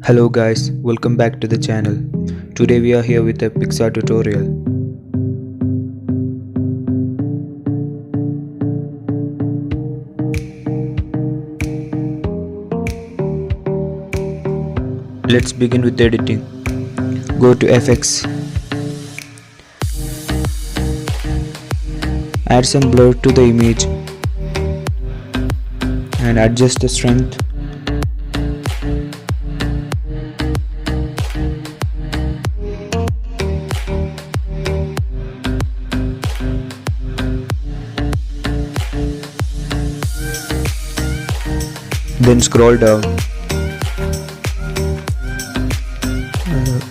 Hello guys, welcome back to the channel. Today we are here with a Picsart tutorial. Let's begin with editing. Go to FX. Add some blur to the image and adjust the strength. Then scroll down,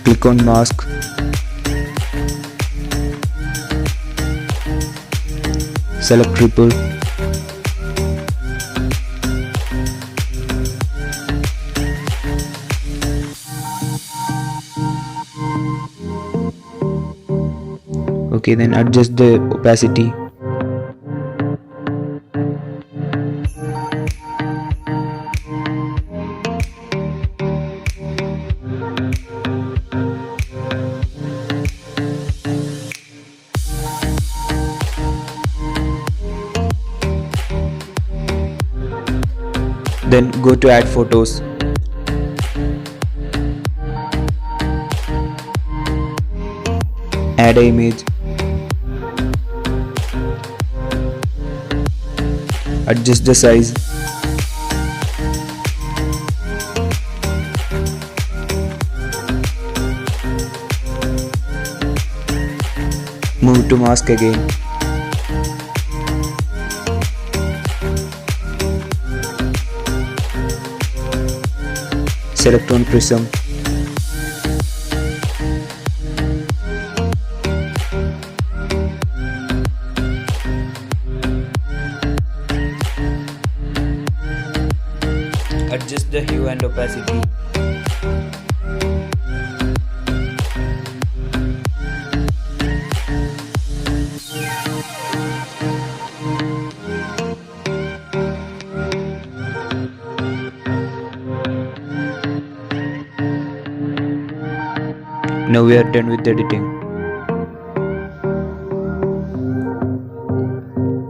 click on mask, select ripple, okay, then adjust the opacity. Then go to add photos. Add an image. Adjust the size. Move to mask again. Select on prism. Adjust the hue and opacity. Now we are done with editing.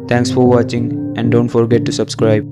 Thanks for watching and don't forget to subscribe.